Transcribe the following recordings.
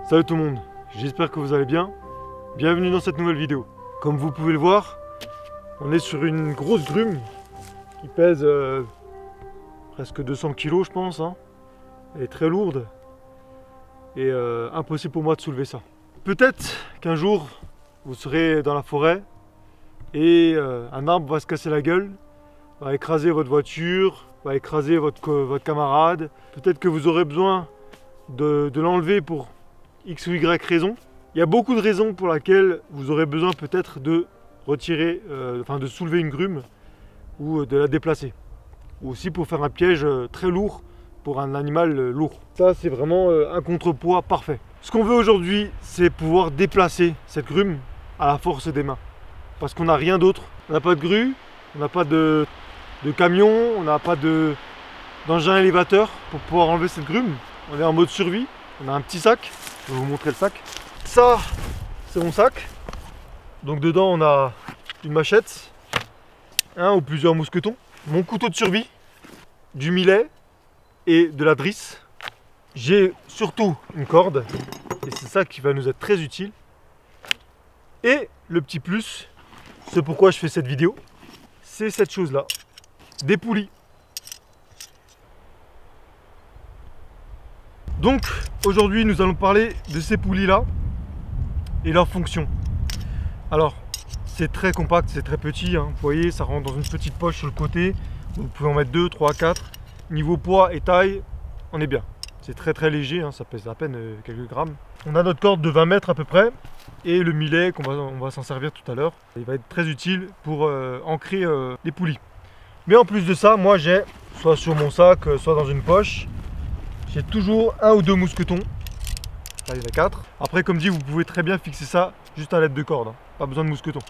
Salut tout le monde, j'espère que vous allez bien. Bienvenue dans cette nouvelle vidéo. Comme vous pouvez le voir, on est sur une grosse grume qui pèse presque 200 kg je pense. Elle est très lourde et impossible pour moi de soulever ça. Peut-être qu'un jour vous serez dans la forêt et un arbre va se casser la gueule, va écraser votre voiture, va écraser votre camarade. Peut-être que vous aurez besoin de l'enlever pour X ou Y raison. Il y a beaucoup de raisons pour lesquelles vous aurez besoin peut-être de retirer, de soulever une grume ou de la déplacer. Ou aussi pour faire un piège très lourd pour un animal lourd. Ça c'est vraiment un contrepoids parfait. Ce qu'on veut aujourd'hui, c'est pouvoir déplacer cette grume à la force des mains. Parce qu'on n'a rien d'autre. On n'a pas de grue, on n'a pas de camion, on n'a pas d'engin élévateur pour pouvoir enlever cette grume. On est en mode survie. On a un petit sac, je vais vous montrer le sac. Ça, c'est mon sac. Donc dedans, on a une machette, un ou plusieurs mousquetons, mon couteau de survie, du millet et de la drisse. J'ai surtout une corde, et c'est ça qui va nous être très utile. Et le petit plus, c'est pourquoi je fais cette vidéo, c'est cette chose-là, des poulies. Donc aujourd'hui nous allons parler de ces poulies là et leur fonction. Alors c'est très compact, c'est très petit, vous voyez, ça rentre dans une petite poche sur le côté. Vous pouvez en mettre 2, 3, 4. Niveau poids et taille, on est bien. C'est très léger, ça pèse à peine quelques grammes. On a notre corde de 20 mètres à peu près et le millet on va s'en servir tout à l'heure. Il va être très utile pour ancrer les poulies. Mais en plus de ça, moi j'ai, soit sur mon sac, soit dans une poche, j'ai toujours un ou deux mousquetons. Là il y en a 4. Après comme dit, vous pouvez très bien fixer ça juste à l'aide de corde, pas besoin de mousquetons.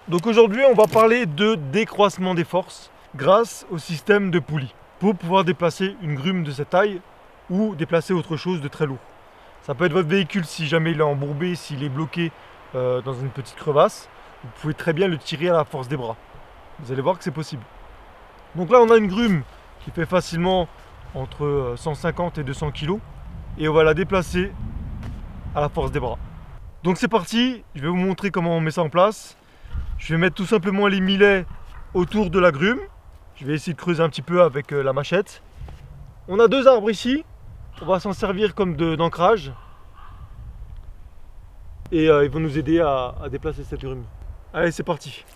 Donc aujourd'hui on va parler de décroissement des forces grâce au système de poulies. Pour pouvoir déplacer une grume de cette taille ou déplacer autre chose de très lourd. Ça peut être votre véhicule si jamais il est embourbé, s'il est bloqué dans une petite crevasse. Vous pouvez très bien le tirer à la force des bras. Vous allez voir que c'est possible. Donc là on a une grume qui fait facilement entre 150 et 200 kg et on va la déplacer à la force des bras. Donc c'est parti, je vais vous montrer comment on met ça en place. Je vais mettre tout simplement les millets autour de la grume. Je vais essayer de creuser un petit peu avec la machette. On a 2 arbres ici, on va s'en servir comme d'ancrage et ils vont nous aider à déplacer cette grume. Allez, c'est parti.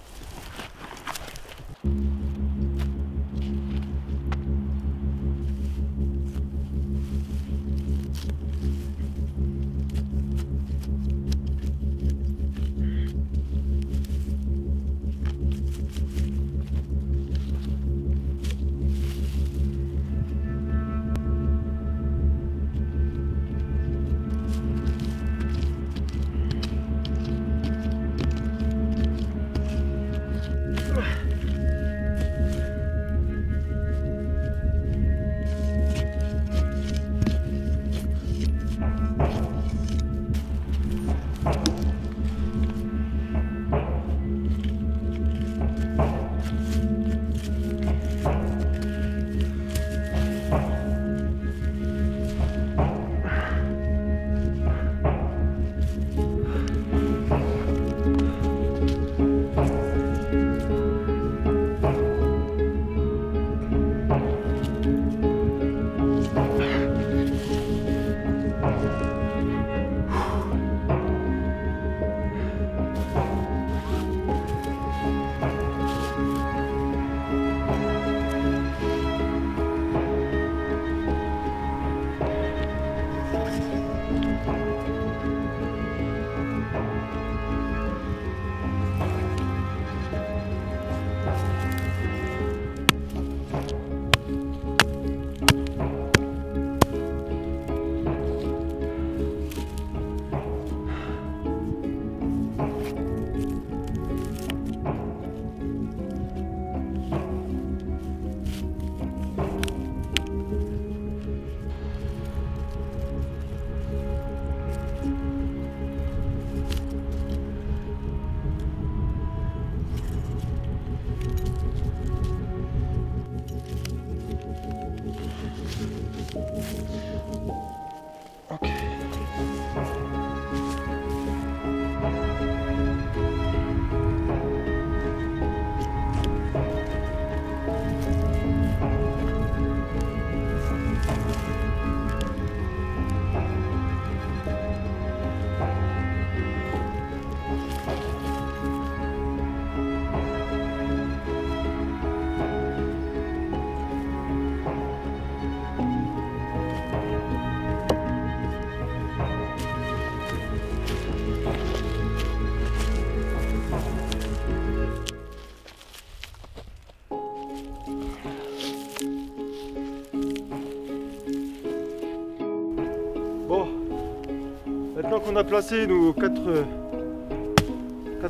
maintenant qu'on a placé nos 4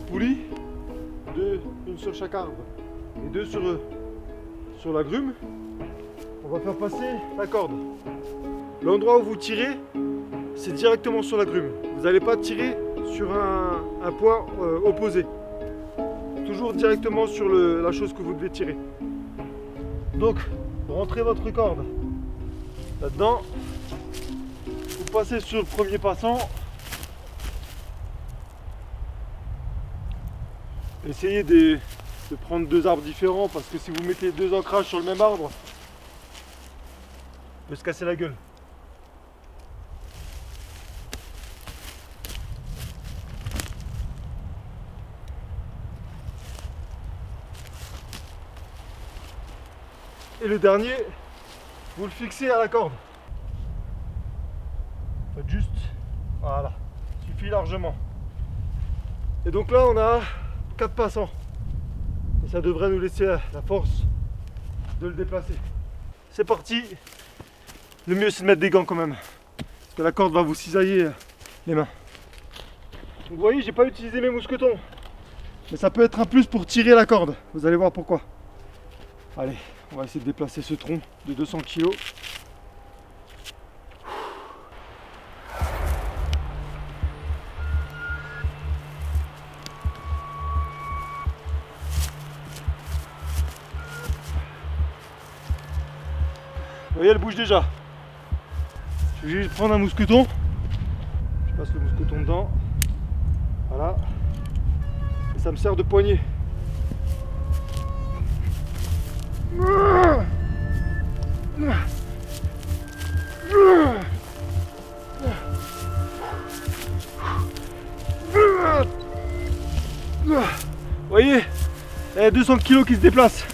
poulies, une sur chaque arbre et 2 sur la grume, on va faire passer la corde. L'endroit où vous tirez, c'est directement sur la grume. Vous n'allez pas tirer sur un point opposé. Toujours directement sur la chose que vous devez tirer. Donc, rentrez votre corde là-dedans. Vous passez sur le premier passant. Essayez de prendre 2 arbres différents parce que si vous mettez 2 ancrages sur le même arbre, il peut se casser la gueule. Et le dernier, vous le fixez à la corde. Faites juste, voilà, suffit largement. Et donc là on a 4 passants. Et ça devrait nous laisser la force de le déplacer. C'est parti. Le mieux c'est de mettre des gants quand même. Parce que la corde va vous cisailler les mains. Donc vous voyez, j'ai pas utilisé mes mousquetons. Mais ça peut être un plus pour tirer la corde. Vous allez voir pourquoi. Allez, on va essayer de déplacer ce tronc de 200 kg. Vous voyez, elle bouge déjà. Je vais juste prendre un mousqueton. Je passe le mousqueton dedans. Voilà. Et ça me sert de poignée. Vous voyez, il y a 200 kg qui se déplacent.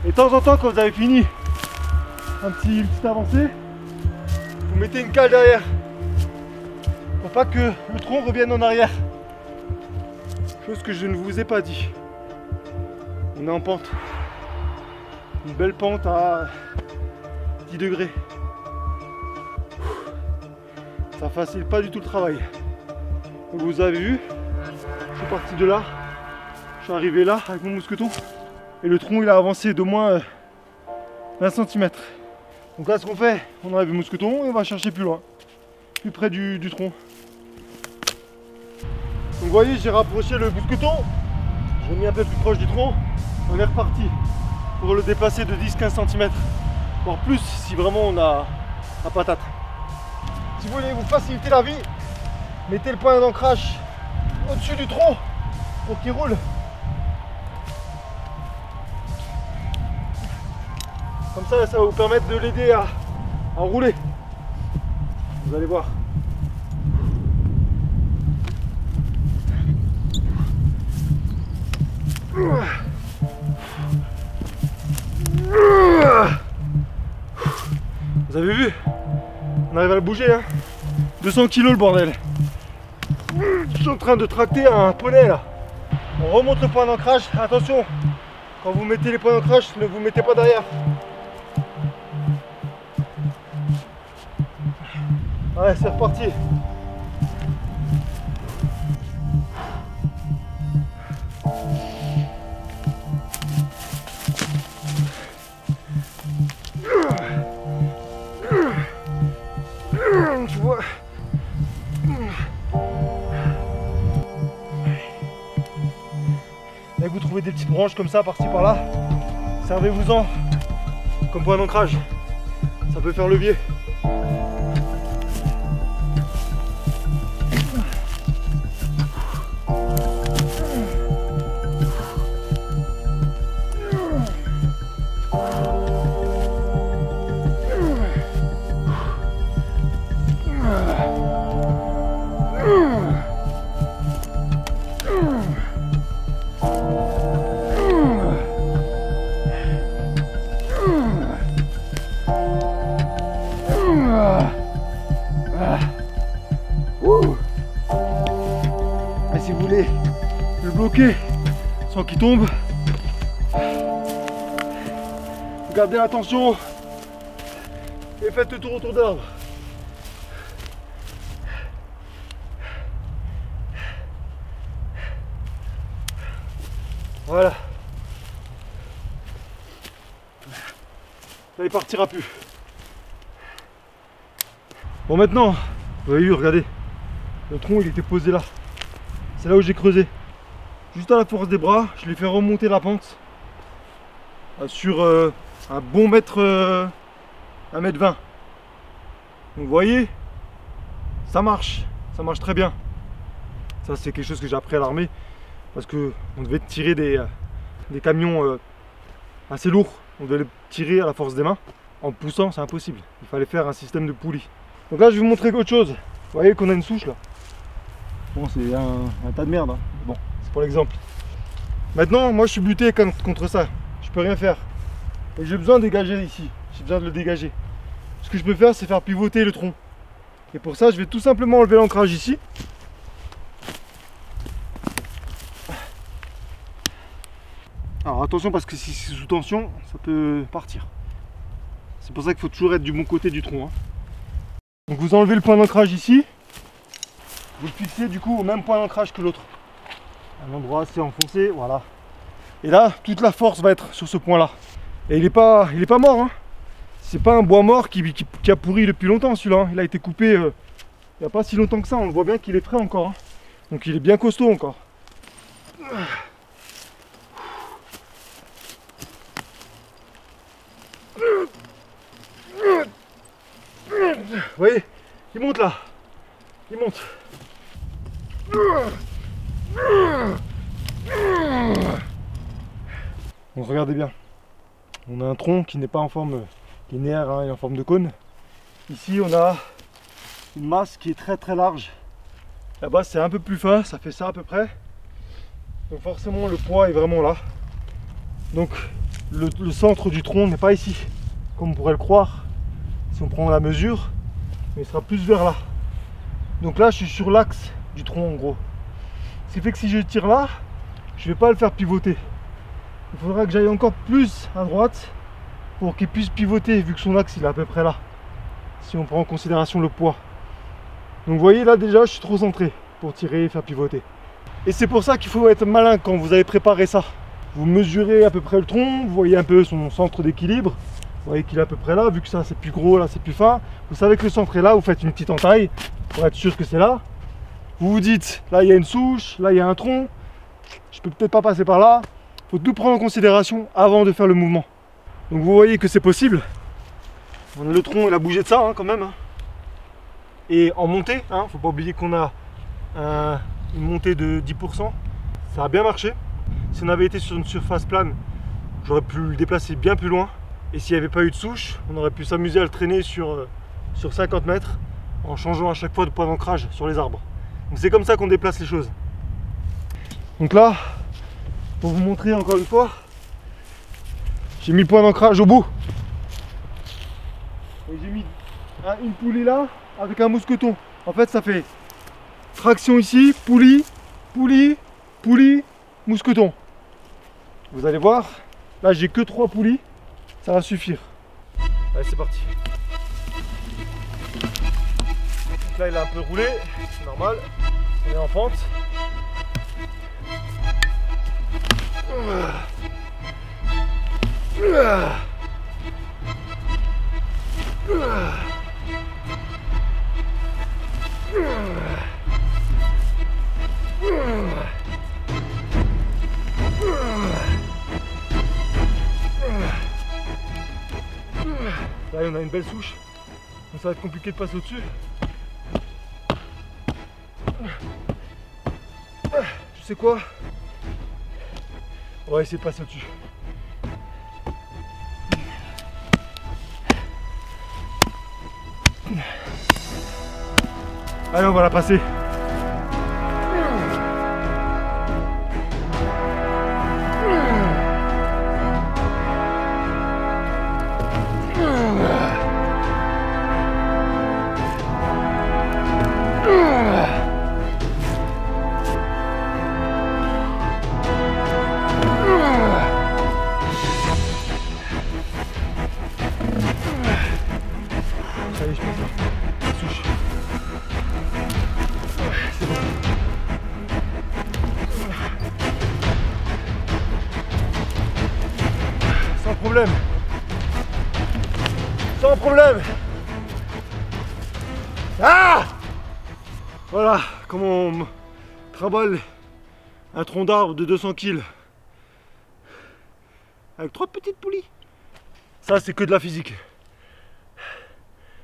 Et de temps en temps, quand vous avez fini une petite avancée, vous mettez une cale derrière pour pas que le tronc revienne en arrière. Chose que je ne vous ai pas dit. On est en pente. Une belle pente à 10 degrés. Ça facilite pas du tout le travail. Donc vous avez vu, je suis parti de là. Je suis arrivé là avec mon mousqueton. Et le tronc il a avancé d'au moins 20 cm. Donc là ce qu'on fait, on enlève le mousqueton et on va chercher plus loin. Plus près du tronc. Donc vous voyez, j'ai rapproché le mousqueton, je l'ai mis un peu plus proche du tronc, on est reparti pour le déplacer de 10-15 cm, voire plus si vraiment on a la patate. Si vous voulez vous faciliter la vie, mettez le point d'ancrage au-dessus du tronc pour qu'il roule. Comme ça, ça va vous permettre de l'aider à rouler. Vous allez voir. Vous avez vu? On arrive à le bouger, hein. 200 kg le bordel. Je suis en train de tracter un poney là. On remonte le point d'ancrage. Attention, quand vous mettez les points d'ancrage, ne vous mettez pas derrière. Ouais, c'est reparti. Tu vois. Dès que vous trouvez des petites branches comme ça, par-ci par-là, servez-vous-en comme point d'ancrage. Ça peut faire levier. bloqué sans qu'il tombe. Gardez l'attention et faites le tour autour de l'arbre. Voilà. Là il partira plus. Bon maintenant, vous avez vu, regardez, le tronc il était posé là. C'est là où j'ai creusé. Juste à la force des bras, je l'ai fait remonter la pente sur un bon mètre, 1,20 m. Donc vous voyez, ça marche très bien. Ça c'est quelque chose que j'ai appris à l'armée parce que on devait tirer des camions assez lourds. On devait les tirer à la force des mains. En poussant, c'est impossible. Il fallait faire un système de poulie. Donc là, je vais vous montrer autre chose. Vous voyez qu'on a une souche là. Bon, c'est un tas de merde. Hein. Bon, c'est pour l'exemple. Maintenant, moi, je suis buté contre ça. Je peux rien faire. Et j'ai besoin de dégager ici. J'ai besoin de le dégager. Ce que je peux faire, c'est faire pivoter le tronc. Et pour ça, je vais tout simplement enlever l'ancrage ici. Alors attention parce que si c'est sous tension, ça peut partir. C'est pour ça qu'il faut toujours être du bon côté du tronc. Hein. Donc vous enlevez le point d'ancrage ici. Vous le fixez du coup au même point d'ancrage que l'autre. Un endroit assez enfoncé, voilà. Et là, toute la force va être sur ce point-là. Et il est pas mort. Hein. C'est pas un bois mort qui a pourri depuis longtemps celui-là. Hein. Il a été coupé il n'y a pas si longtemps que ça. On le voit bien qu'il est frais encore. Hein. Donc il est bien costaud encore. Vous voyez, il monte là. Il monte. Donc regardez bien. On a un tronc qui n'est pas en forme linéaire, hein, il est en forme de cône. Ici on a une masse qui est très large. Là-bas c'est un peu plus fin, ça fait ça à peu près. Donc forcément le poids est vraiment là. Donc le centre du tronc n'est pas ici, comme on pourrait le croire si on prend la mesure, mais il sera plus vers là. Donc là je suis sur l'axe du tronc en gros. Ce qui fait que si je tire là, je ne vais pas le faire pivoter. Il faudra que j'aille encore plus à droite pour qu'il puisse pivoter vu que son axe il est à peu près là. Si on prend en considération le poids. Donc vous voyez là déjà je suis trop centré pour tirer et faire pivoter. Et c'est pour ça qu'il faut être malin quand vous avez préparé ça. Vous mesurez à peu près le tronc, vous voyez un peu son centre d'équilibre. Vous voyez qu'il est à peu près là, vu que ça c'est plus gros, là c'est plus fin. Vous savez que le centre est là, vous faites une petite entaille pour être sûr que c'est là. Vous vous dites, là il y a une souche, là il y a un tronc. Je peux peut-être pas passer par là. Il faut tout prendre en considération avant de faire le mouvement. Donc vous voyez que c'est possible. Le tronc il a bougé de ça hein, quand même. Hein. Et en montée, hein, faut pas oublier qu'on a une montée de 10%. Ça a bien marché. Si on avait été sur une surface plane, j'aurais pu le déplacer bien plus loin. Et s'il n'y avait pas eu de souche, on aurait pu s'amuser à le traîner sur 50 mètres en changeant à chaque fois de point d'ancrage sur les arbres. Donc c'est comme ça qu'on déplace les choses. Donc là, pour vous montrer encore une fois, j'ai mis le point d'ancrage au bout. Et j'ai mis une poulie là avec un mousqueton. En fait ça fait traction ici, poulie, poulie, poulie, mousqueton. Vous allez voir, là j'ai que 3 poulies, ça va suffire. Allez c'est parti. Donc là il a un peu roulé, c'est normal, on est en pente. Là on a une belle souche, donc ça va être compliqué de passer au-dessus. Tu sais quoi? On va essayer de passer au-dessus. Allez, on va la passer. Allez, je passe là. La souche. C'est bon. Sans problème. Sans problème. Ah! Voilà comment on trimballe un tronc d'arbre de 200 kg avec 3 petites poulies. Ça, c'est que de la physique.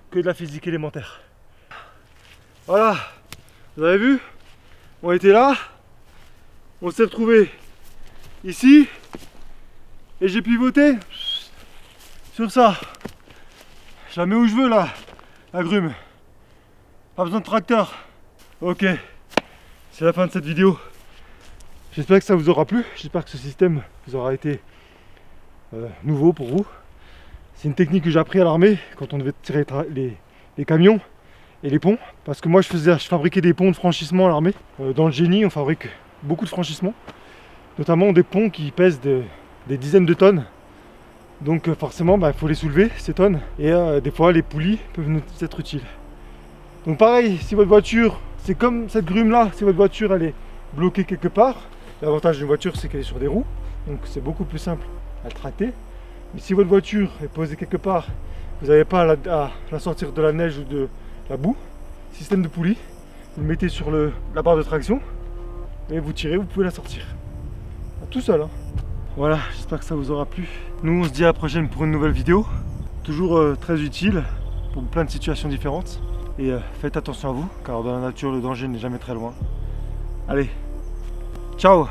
Que de la physique élémentaire. Voilà. Vous avez vu? On était là. On s'est retrouvé ici. Et j'ai pivoté sur ça. Je la mets où je veux là, la grume. Pas besoin de tracteur. Ok. C'est la fin de cette vidéo. J'espère que ça vous aura plu. J'espère que ce système vous aura été nouveau pour vous. C'est une technique que j'ai appris à l'armée quand on devait tirer les camions et les ponts. Parce que moi je fabriquais des ponts de franchissement à l'armée. Dans le génie on fabrique beaucoup de franchissements. Notamment des ponts qui pèsent des dizaines de tonnes. Donc forcément il faut les soulever ces tonnes. Et des fois les poulies peuvent nous être utiles. Donc pareil, si votre voiture, c'est comme cette grume là, si votre voiture elle est bloquée quelque part, l'avantage d'une voiture c'est qu'elle est sur des roues. Donc c'est beaucoup plus simple à tracter. Mais si votre voiture est posée quelque part, vous n'avez pas à la sortir de la neige ou de la boue, système de poulie, vous le mettez sur la barre de traction et vous tirez, vous pouvez la sortir. Tout seul. Hein. Voilà, j'espère que ça vous aura plu. Nous on se dit à la prochaine pour une nouvelle vidéo. Toujours très utile pour plein de situations différentes. Et faites attention à vous, car dans la nature le danger n'est jamais très loin. Allez, ciao!